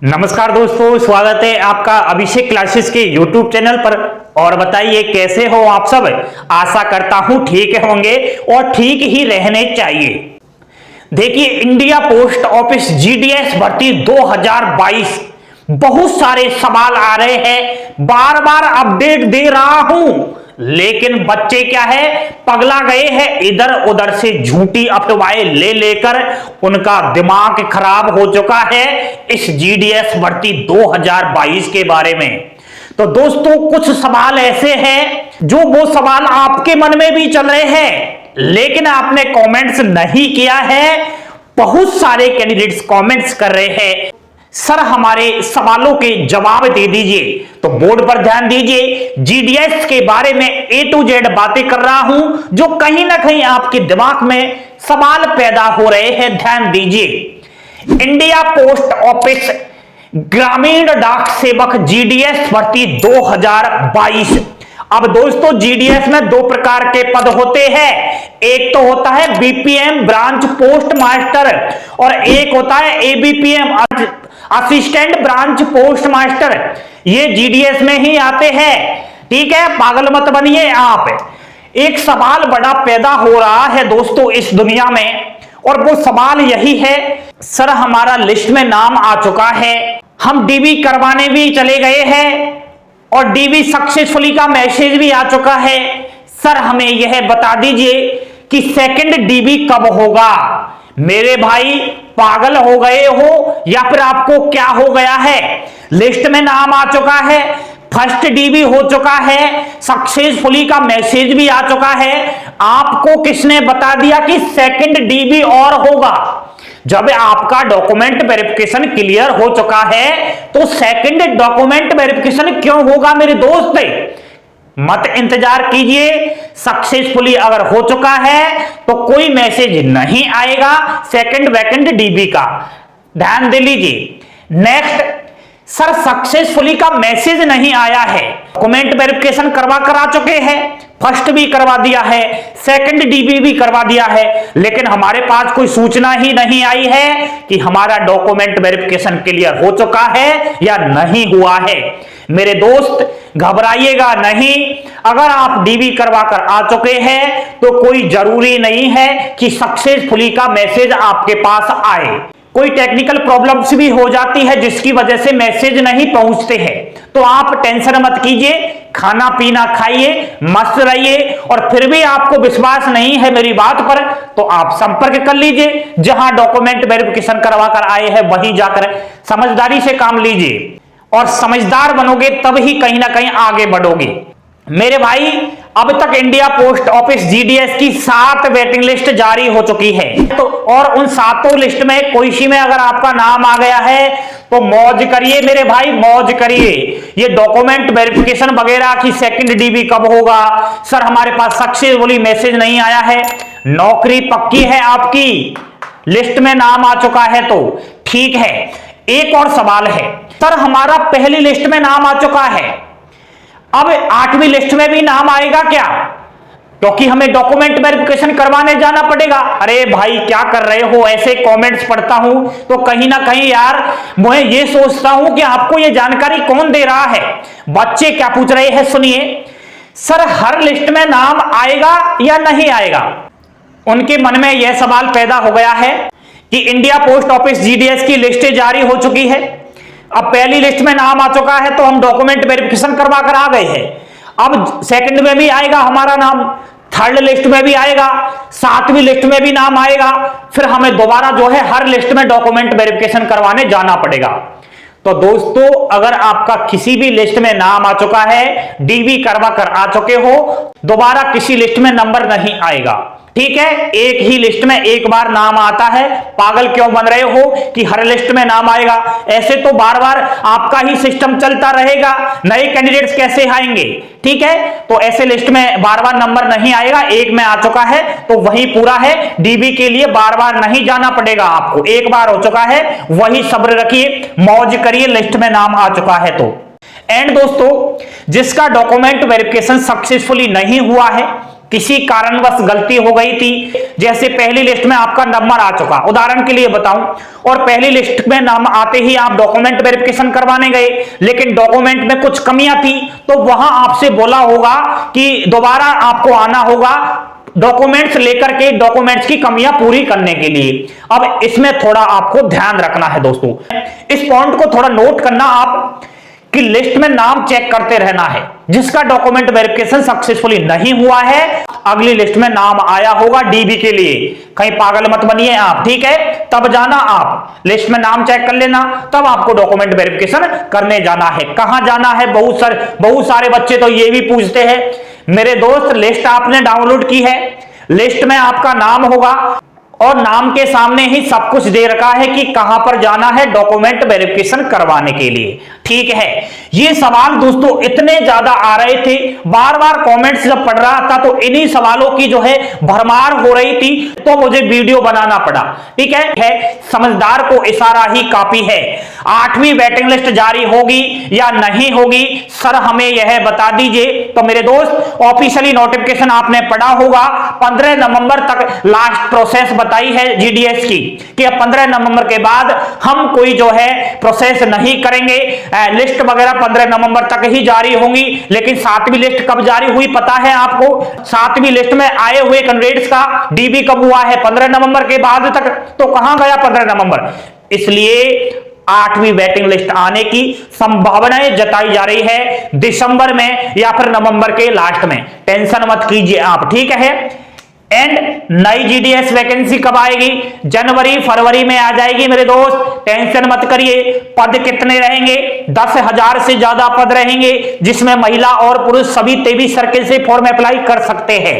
नमस्कार दोस्तों, स्वागत है आपका अभिषेक क्लासेस के YouTube चैनल पर। और बताइए कैसे हो आप सब। आशा करता हूं ठीक होंगे और ठीक ही रहने चाहिए। देखिए, इंडिया पोस्ट ऑफिस जीडीएस भर्ती 2022 बहुत सारे सवाल आ रहे हैं, बार बार अपडेट दे रहा हूं, लेकिन बच्चे क्या है, पगला गए हैं। इधर उधर से झूठी अफवाहें ले लेकर उनका दिमाग खराब हो चुका है इस जीडीएस भर्ती 2022 के बारे में। तो दोस्तों, कुछ सवाल ऐसे हैं जो वो सवाल आपके मन में भी चल रहे हैं, लेकिन आपने कमेंट्स नहीं किया है। बहुत सारे कैंडिडेट्स कमेंट्स कर रहे हैं, सर हमारे सवालों के जवाब दे दीजिए। तो बोर्ड पर ध्यान दीजिए, जीडीएस के बारे में ए टू जेड बातें कर रहा हूं जो कहीं ना कहीं आपके दिमाग में सवाल पैदा हो रहे हैं। ध्यान दीजिए, इंडिया पोस्ट ऑफिस ग्रामीण डाक सेवक जीडीएस भर्ती 2022। अब दोस्तों, जीडीएस में दो प्रकार के पद होते हैं। एक तो होता है बीपीएम ब्रांच पोस्ट मास्टर और एक होता है ABPM assistant branch post master. ये जीडीएस में ही आते हैं, ठीक है, पागल मत बनिए आप। एक सवाल बड़ा पैदा हो रहा है दोस्तों इस दुनिया में, और वो सवाल यही है, सर हमारा लिस्ट में नाम आ चुका है, हम डीबी करवाने भी चले गए हैं और डीबी सक्सेसफुली का मैसेज भी आ चुका है। सर हमें यह बता दीजिए कि सेकंड डीबी कब होगा। मेरे भाई, पागल हो गए हो या फिर आपको क्या हो गया है? लिस्ट में नाम आ चुका है, फर्स्ट डीबी हो चुका है, सक्सेसफुली का मैसेज भी आ चुका है, आपको किसने बता दिया कि सेकंड डीबी और होगा? जब आपका डॉक्यूमेंट वेरिफिकेशन क्लियर हो चुका है तो सेकंड डॉक्यूमेंट वेरिफिकेशन क्यों होगा मेरे दोस्त? मत इंतजार कीजिए। सक्सेसफुली अगर हो चुका है तो कोई मैसेज नहीं आएगा सेकंड वैकेंट डीबी का, ध्यान दे लीजिए। नेक्स्ट, सर सक्सेसफुली का मैसेज नहीं आया है, डॉक्यूमेंट वेरिफिकेशन करवा कर आ चुके हैं, फर्स्ट भी करवा दिया है, सेकंड डीबी भी करवा दिया है, लेकिन हमारे पास कोई सूचना ही नहीं आई है कि हमारा डॉक्यूमेंट वेरिफिकेशन क्लियर हो चुका है या नहीं हुआ है। मेरे दोस्त, घबराइएगा नहीं। अगर आप डीबी करवा कर आ चुके हैं तो कोई जरूरी नहीं है कि सक्सेसफुली का मैसेज आपके पास आए। कोई टेक्निकल प्रॉब्लम्स भी हो जाती है जिसकी वजह से मैसेज नहीं पहुंचते हैं, तो आप टेंशन मत कीजिए, खाना पीना खाइए, मस्त रहिए। और फिर भी आपको विश्वास नहीं है मेरी बात पर तो आप संपर्क कर लीजिए, जहां डॉक्यूमेंट वेरिफिकेशन करवा कर आए हैं वहीं जाकर समझदारी से काम लीजिए, और समझदार बनोगे तब ही कहीं ना कहीं आगे बढ़ोगे। मेरे भाई, अब तक इंडिया पोस्ट ऑफिस जीडीएस की 7 वेटिंग लिस्ट जारी हो चुकी है, तो और उन 7 लिस्ट में कोई सी में अगर आपका नाम आ गया है तो मौज करिए मेरे भाई, मौज करिए। ये डॉक्यूमेंट वेरिफिकेशन वगैरह की सेकंड डीबी कब होगा, सर हमारे पास सक्सेसफुली मैसेज नहीं आया है, नौकरी पक्की है आपकी, लिस्ट में नाम आ चुका है तो ठीक है। एक और सवाल है, सर हमारा पहली लिस्ट में नाम आ चुका है, अब 8वीं लिस्ट में भी नाम आएगा क्या? क्योंकि हमें डॉक्यूमेंट वेरिफिकेशन करवाने जाना पड़ेगा। अरे भाई, क्या कर रहे हो? ऐसे कमेंट्स पढ़ता हूं तो कहीं ना कहीं यार मैं ये सोचता हूं कि आपको ये जानकारी कौन दे रहा है। बच्चे क्या पूछ रहे हैं सुनिए, सर हर लिस्ट में नाम आएगा या नहीं आएगा? उनके मन में यह सवाल पैदा हो गया है कि इंडिया पोस्ट ऑफिस जीडीएस की लिस्टें जारी हो चुकी है, अब पहली लिस्ट में नाम आ चुका है तो हम डॉक्यूमेंट वेरिफिकेशन करवा कर आ गए हैं, अब सेकंड में भी आएगा हमारा नाम, थर्ड लिस्ट में भी आएगा, 7वीं लिस्ट में भी नाम आएगा, फिर हमें दोबारा जो है हर लिस्ट में डॉक्यूमेंट वेरिफिकेशन करवाने जाना पड़ेगा। तो दोस्तों, अगर आपका किसी भी लिस्ट में नाम आ चुका है, डीबी करवा कर आ चुके हो, दोबारा किसी लिस्ट में नंबर नहीं आएगा, ठीक है। एक ही लिस्ट में एक बार नाम आता है, पागल क्यों बन रहे हो कि हर लिस्ट में नाम आएगा? ऐसे तो बार बार आपका ही सिस्टम चलता रहेगा, नए कैंडिडेट्स कैसे आएंगे? ठीक है, तो ऐसे लिस्ट में बार बार नंबर नहीं आएगा, एक में आ चुका है तो वही पूरा है। डीबी के लिए बार बार नहीं जाना पड़ेगा आपको, एक बार हो चुका है वही सब्र रखिए, मौज करिए, लिस्ट में नाम आ चुका है तो। एंड दोस्तों, जिसका डॉक्यूमेंट वेरिफिकेशन सक्सेसफुली नहीं हुआ है किसी कारणवश गलती हो गई थी, जैसे पहली लिस्ट में आपका नंबर आ चुका, उदाहरण के लिए बताऊं, और पहली लिस्ट में नाम आते ही आप डॉक्यूमेंट वेरिफिकेशन करवाने गए, लेकिन डॉक्यूमेंट में कुछ कमियां थी, तो वहां आपसे बोला होगा कि दोबारा आपको आना होगा डॉक्यूमेंट्स लेकर के, डॉक्यूमेंट्स की कमियां पूरी करने के लिए। अब इसमें थोड़ा आपको ध्यान रखना है दोस्तों, इस पॉइंट को थोड़ा नोट करना आप कि लिस्ट में नाम चेक करते रहना है। जिसका डॉक्यूमेंट वेरिफिकेशन सक्सेसफुली नहीं हुआ है, अगली लिस्ट में नाम आया होगा डीबी के लिए, कहीं पागल मत बनिए आप, ठीक है। तब जाना, आप लिस्ट में नाम चेक कर लेना, तब आपको डॉक्यूमेंट वेरिफिकेशन करने जाना है। कहां जाना है, बहुत सारे बच्चे तो ये भी पूछते हैं, मेरे दोस्त लिस्ट आपने डाउनलोड की है, लिस्ट में आपका नाम होगा और नाम के सामने ही सब कुछ दे रखा है कि कहां पर जाना है डॉक्यूमेंट वेरिफिकेशन करवाने के लिए, ठीक है। ये सवाल दोस्तों इतने ज्यादा आ रहे थे, बार बार कमेंट्स जब पढ़ रहा था तो इन्हीं सवालों की जो है भरमार हो रही थी, तो मुझे वीडियो बनाना पड़ा, ठीक है। समझदार को इशारा ही काफी है। 8वीं वेटिंग लिस्ट जारी होगी या नहीं होगी, सर हमें यह बता दीजिए। तो मेरे दोस्त ऑफिशियली नोटिफिकेशन आपने पढ़ा होगा, 15 नवंबर तक लास्ट प्रोसेस बताई है जीडीएस की कि अब 15 नवंबर के बाद हम कोई जो है प्रोसेस नहीं करेंगे, लिस्ट वगैरह 15 नवंबर तक ही जारी होंगी। लेकिन 7वीं लिस्ट कब जारी हुई पता है आपको? 7वीं लिस्ट में आए हुए कैंडिडेट्स का डीबी कब हुआ है? 15 नवंबर के बाद तक। तो कहां गया 15 नवंबर? इसलिए 8वीं वेटिंग लिस्ट आने की संभावनाएं जताई जा रही है दिसंबर में या फिर नवंबर के लास्ट में। टेंशन मत कीजिए आप, ठीक है। एंड नई जीडीएस वैकेंसी कब आएगी? जनवरी फरवरी में आ जाएगी मेरे दोस्त, टेंशन मत करिए। पद कितने रहेंगे? 10,000 से ज्यादा पद रहेंगे, जिसमें महिला और पुरुष सभी 23 सर्किल से फॉर्म अप्लाई कर सकते हैं।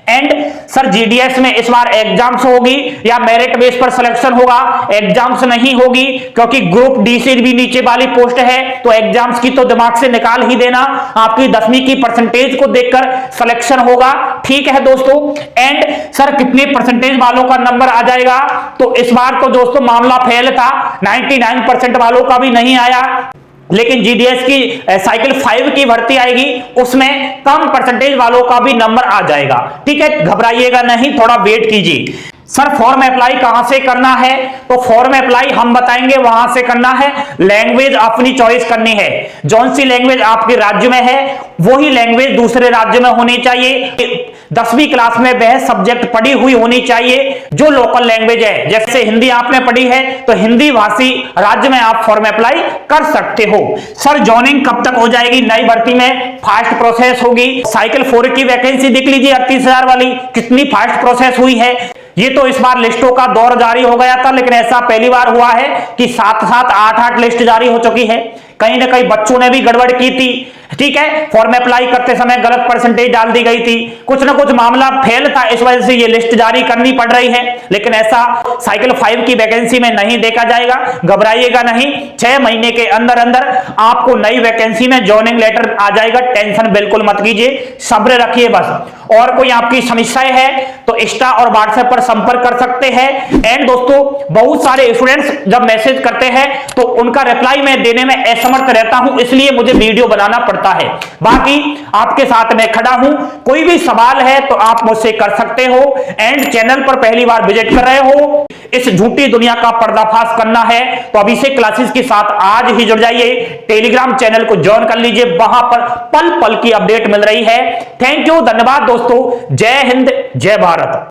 एंड सर जीडीएस में इस बार एग्जाम्स होगी या मेरिट बेस पर सिलेक्शन होगा? एग्जाम्स नहीं होगी, क्योंकि ग्रुप डी से भी नीचे वाली पोस्ट है, तो एग्जाम्स की तो दिमाग से निकाल ही देना। आपकी 10वीं की परसेंटेज को देखकर सिलेक्शन होगा, ठीक है दोस्तों। एंड सर कितने परसेंटेज वालों का नंबर आ जाएगा? तो इस बार तो दोस्तों मामला फेल था, 99% वालों का भी नहीं आया, लेकिन जीडीएस की साइकिल 5 की भर्ती आएगी, उसमें कम परसेंटेज वालों का भी नंबर आ जाएगा, ठीक है। घबराइएगा नहीं, थोड़ा वेट कीजिए। सर फॉर्म अप्लाई कहां से करना है? तो फॉर्म अप्लाई हम बताएंगे, वहां से करना है। लैंग्वेज अपनी चॉइस करनी है, जौन सी लैंग्वेज आपके राज्य में है वही लैंग्वेज दूसरे राज्य में होनी चाहिए। 10वीं क्लास में वह सब्जेक्ट पढ़ी हुई होनी चाहिए जो लोकल लैंग्वेज है। जैसे हिंदी आपने पढ़ी है तो हिंदी भाषी राज्य में आप फॉर्म अप्लाई कर सकते हो। सर जॉइनिंग कब तक हो जाएगी नई भर्ती में? फास्ट प्रोसेस होगी। साइकिल 4 की वैकेंसी देख लीजिए 38,000 वाली, कितनी फास्ट प्रोसेस हुई है। ये तो इस बार लिस्टों का दौर जारी हो गया था, लेकिन ऐसा पहली बार हुआ है कि 7-7, 8-8 लिस्ट जारी हो चुकी है। कहीं ना कहीं बच्चों ने भी गड़बड़ की थी, ठीक है। फॉर्म अप्लाई करते समय गलत परसेंटेज डाल दी गई थी, कुछ ना कुछ मामला फेल था, इस वजह से ये लिस्ट जारी करनी पड़ रही है। लेकिन ऐसा साइकिल 5 की वैकेंसी में नहीं देखा जाएगा, घबराइएगा नहीं। 6 महीने के अंदर अंदर आपको नई वैकेंसी में जॉइनिंग लेटर आ जाएगा, टेंशन बिल्कुल मत कीजिए, सब्र रखिए बस। और कोई आपकी समस्याएं है तो इंस्टा और व्हाट्सएप पर संपर्क कर सकते हैं। एंड दोस्तों बहुत सारे स्टूडेंट्स जब मैसेज करते हैं तो उनका रिप्लाई मैं देने में असमर्थ रहता हूं, इसलिए मुझे वीडियो बनाना पड़ता है। बाकी आपके साथ मैं खड़ा हूं, कोई भी सवाल है तो आप मुझसे कर सकते हो। एंड चैनल पर पहली बार विजिट कर रहे हो, इस झूठी दुनिया का पर्दाफाश करना है तो अभिषेक क्लासेस के साथ आज ही जुड़ जाइए। टेलीग्राम चैनल को ज्वाइन कर लीजिए, वहां पर पल पल की अपडेट मिल रही है। थैंक यू, धन्यवाद दोस्तों। जय हिंद, जय भारत।